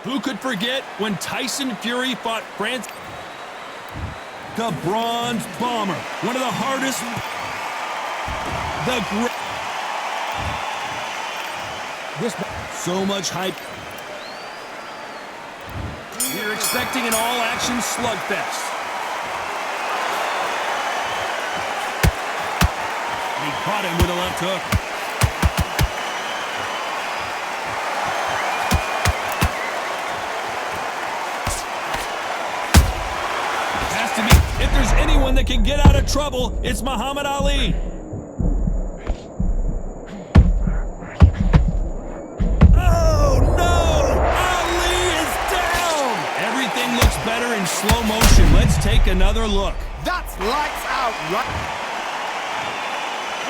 Who could forget when Tyson Fury fought France? The Bronze Bomber, one of the hardest, so much hype. We're expecting an all-action slugfest. He caught him with a left hook. If there's anyone that can get out of trouble, it's Muhammad Ali. Oh, no! Ali is down! Everything looks better in slow motion. Let's take another look. That's lights out, right?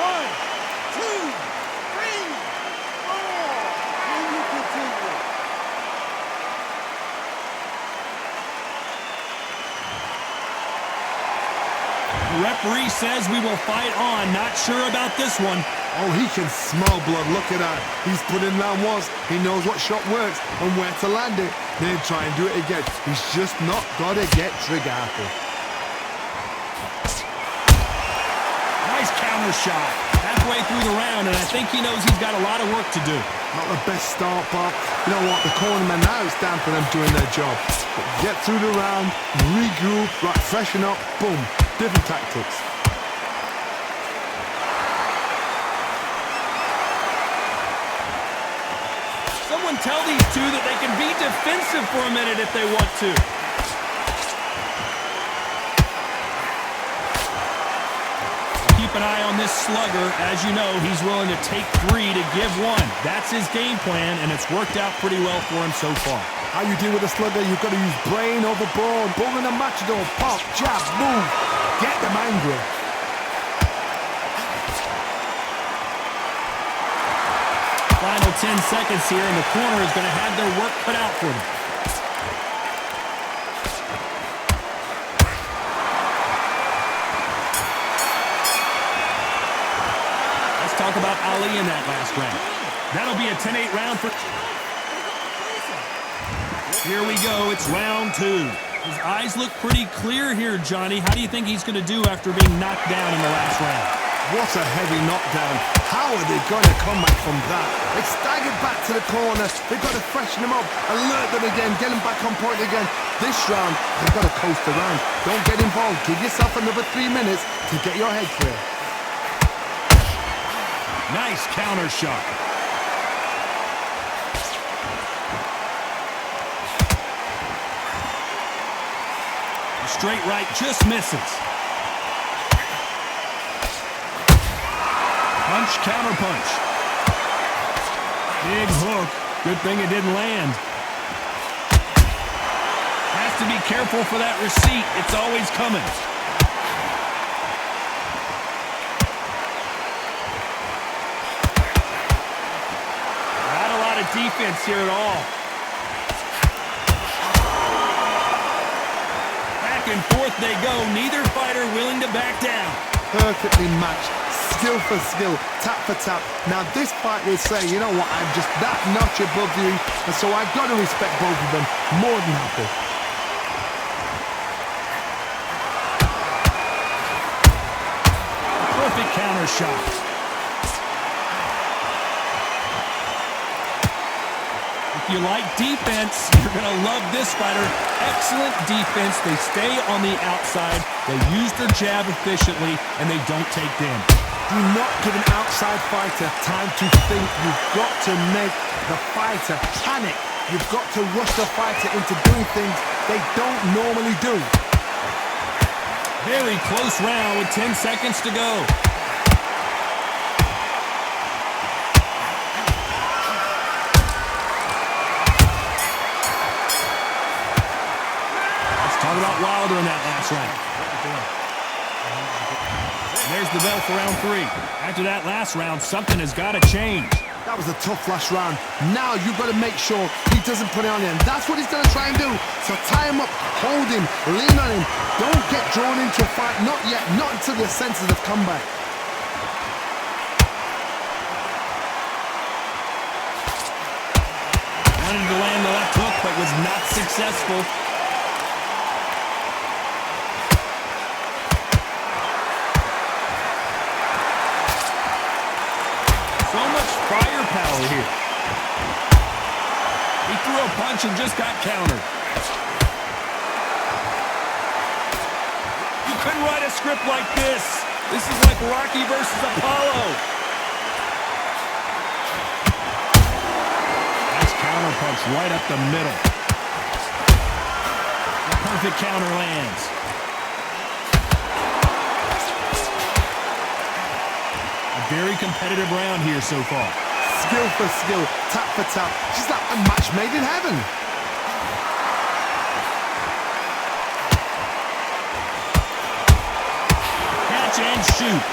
1, 2, 3, 4. Will you continue? The referee says we will fight on. Not sure about this one. Oh, he can smell blood. Look at that. He's put in down once. He knows what shot works and where to land it. Then try and do it again. He's just not got to get trigger happy. Nice counter shot. Halfway through the round, and I think he knows he's got a lot of work to do. Not the best start, Bob. You know what? The cornerman now is down for them doing their job. But get through the round, regroup, right, freshen up, boom. Different tactics. Someone tell these two that they can be defensive for a minute if they want to. Keep an eye on this slugger. As you know, he's willing to take 3 to give 1. That's his game plan, and it's worked out pretty well for him so far. How you deal with a slugger, you've got to use brain over ball. Ball in the matador, pop, jab, move. Get them angry. Final 10 seconds here, and the corner is going to have their work cut out for them. Let's talk about Ali in that last round. That'll be a 10-8 round for... Here we go, it's round 2. His eyes look pretty clear here, Johnny. How do you think he's going to do after being knocked down in the last round? What a heavy knockdown. How are they going to come back from that? They staggered back to the corner. They've got to freshen them up, alert them again, get them back on point again. This round, they've got to coast around. Don't get involved. Give yourself another 3 minutes to get your head clear. Nice counter shot. Straight right just misses. Punch, counter punch. Big hook. Good thing it didn't land. Has to be careful for that receipt. It's always coming. Not a lot of defense here at all. Back and forth they go. Neither fighter willing to back down. Perfectly matched. Skill for skill, tap for tap. Now this fight is saying, you know what, I'm just that notch above you, and so I've got to respect both of them. More than happy. Perfect counter shot. If you like defense, you're going to love this fighter. Excellent defense. They stay on the outside. They use their jab efficiently, and they don't take damage. Do not give an outside fighter time to think. You've got to make the fighter panic. You've got to rush the fighter into doing things they don't normally do. Very close round with 10 seconds to go. Let's talk about Wilder in that last round. There's the bell for round 3. After that last round, something has got to change. That was a tough last round. Now you've got to make sure he doesn't put it on him. That's what he's going to try and do. So tie him up, hold him, lean on him. Don't get drawn into a fight. Not yet. Not until the senses have come back. Wanted to land the left hook, but but was not successful. So much firepower here. He threw a punch and just got countered. You couldn't write a script like this. This is like Rocky versus Apollo. Nice counter punch right up the middle. The perfect counter lands. A very competitive round here so far. Skill for skill, tap for tap. Just like a match made in heaven. Catch and shoot.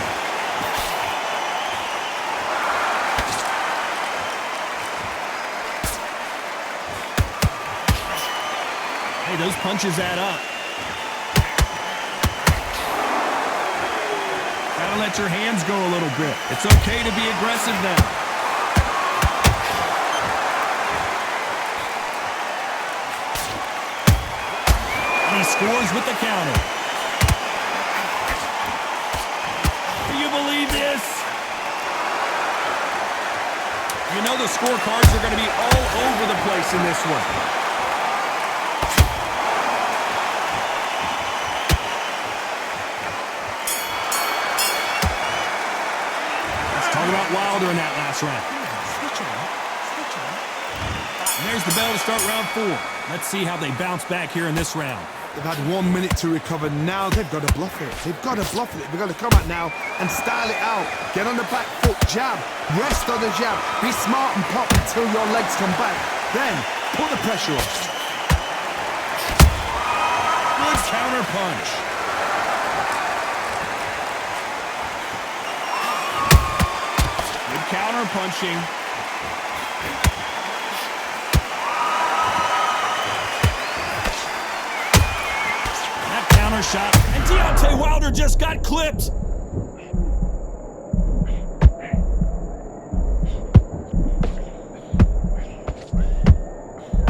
Hey, those punches add up. Gotta let your hands go a little bit. It's okay to be aggressive now. And he scores with the counter. Do you believe this? You know the scorecards are going to be all over the place in this one. Talk about Wilder in that last round. And there's the bell to start round 4. Let's see how they bounce back here in this round. They've had 1 minute to recover. Now they've got to bluff it. They've got to bluff it. They've got to come out now and style it out. Get on the back foot, jab. Rest on the jab. Be smart and pop until your legs come back. Then put the pressure on. Good counter punch. Good counter punching. Shot, and Deontay Wilder just got clipped.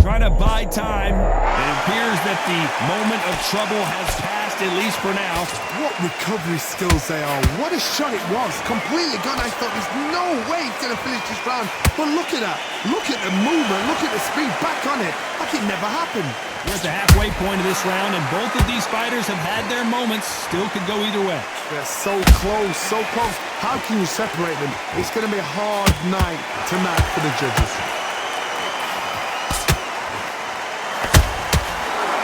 Trying to buy time. It appears that the moment of trouble has passed, at least for now. What recovery skills they are. What a shot it was. Completely gone. I thought there's no way he's going to finish this round. But look at that. Look at the movement. Look at the speed. Back on it. Like it never happened. We're at the halfway point of this round, and both of these fighters have had their moments. Still could go either way. They're so close, so close. How can you separate them? It's going to be a hard night tonight for the judges.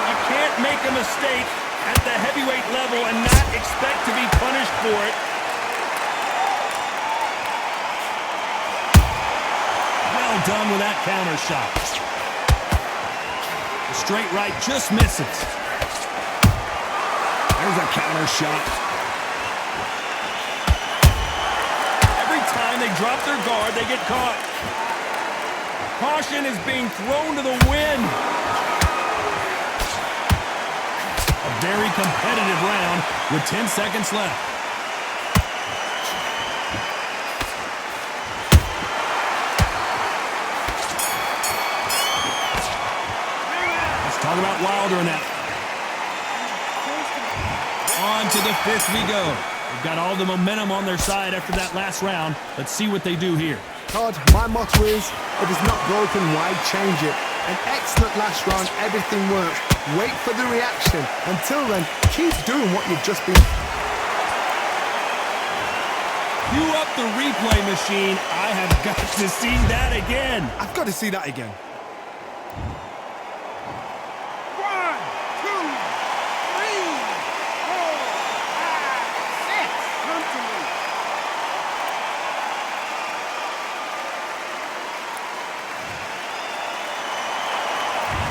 You can't make a mistake at the heavyweight level and not expect to be punished for it. Well done with that counter shot. Straight right just misses. There's a counter shot. Every time they drop their guard, they get caught. Caution is being thrown to the wind. A very competitive round with 10 seconds left. Talk about Wilder in that. On to the 5th we go. They've got all the momentum on their side after that last round. Let's see what they do here. Todd, my motto is, if it's not broken, why change it? An excellent last round, everything works. Wait for the reaction. Until then, keep doing what you've just been. Cue up the replay machine. I have got to see that again. I've got to see that again.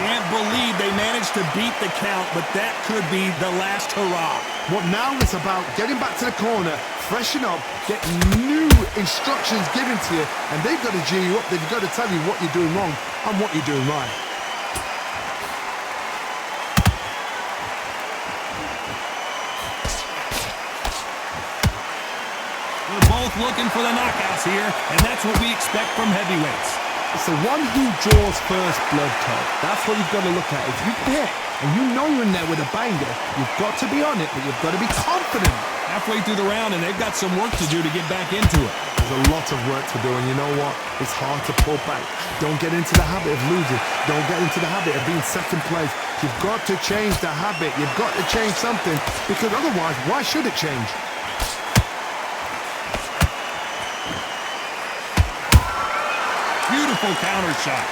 Can't believe they managed to beat the count, but that could be the last hurrah. What now is about getting back to the corner, freshen up, get new instructions given to you, and they've got to G you up. They've got to tell you what you're doing wrong and what you're doing right. We're both looking for the knockouts here, and that's what we expect from heavyweights. It's the one who draws first blood, Todd. That's what you've got to look at. If you hit and you know you're in there with a banger, you've got to be on it, but you've got to be confident. Halfway through the round, and they've got some work to do to get back into it. There's a lot of work to do, and you know what? It's hard to pull back. Don't get into the habit of losing. Don't get into the habit of being second place. You've got to change the habit. You've got to change something, because otherwise, why should it change? Beautiful counter shot.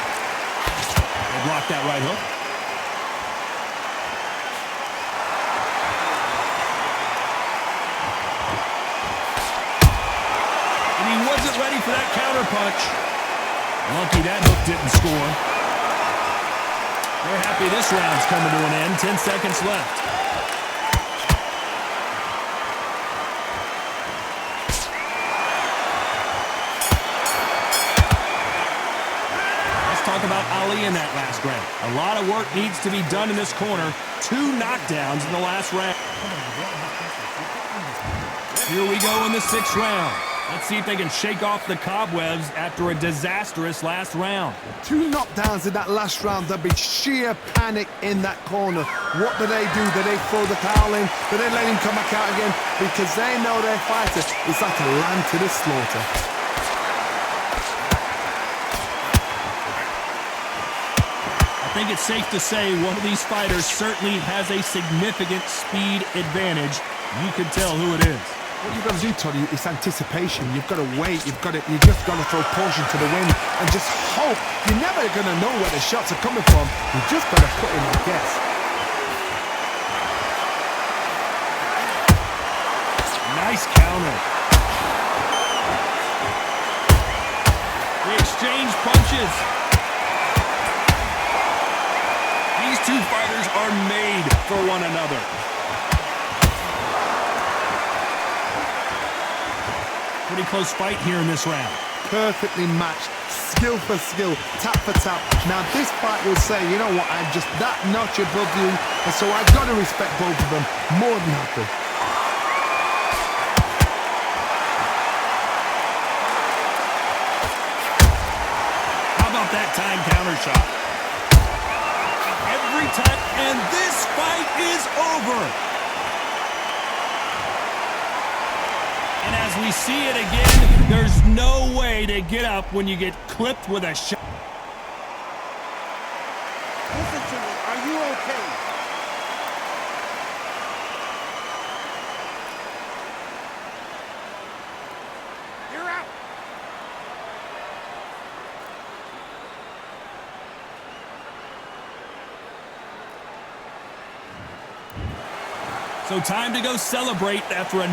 They blocked that right hook. And he wasn't ready for that counter punch. Lucky that hook didn't score. They're happy this round's coming to an end. 10 seconds left. Talk about Ali in that last round. A lot of work needs to be done in this corner. 2 knockdowns in the last round. Here we go in the 6th round. Let's see if they can shake off the cobwebs after a disastrous last round. 2 knockdowns in that last round. There'll be sheer panic in that corner. What do? Do they throw the towel in? Do they let him come back out again? Because they know their fighter is like a lamb to the slaughter. I think it's safe to say one of these fighters certainly has a significant speed advantage. You can tell who it is. What you've got to do, Toddy, is anticipation. You've got to wait. You just got to throw caution to the wind and just hope. You're never going to know where the shots are coming from. You just got to put in a guess. Nice counter. They exchange punches. These 2 fighters are made for one another. Pretty close fight here in this round. Perfectly matched, skill for skill, tap for tap. Now this fight will say, you know what, I'm just that notch above you, and so I've got to respect both of them more than happy. How about that time counter shot? Every time, and this fight is over. And as we see it again, there's no way to get up when you get clipped with a shot. Listen to me. Are you okay? You're out. So time to go celebrate after a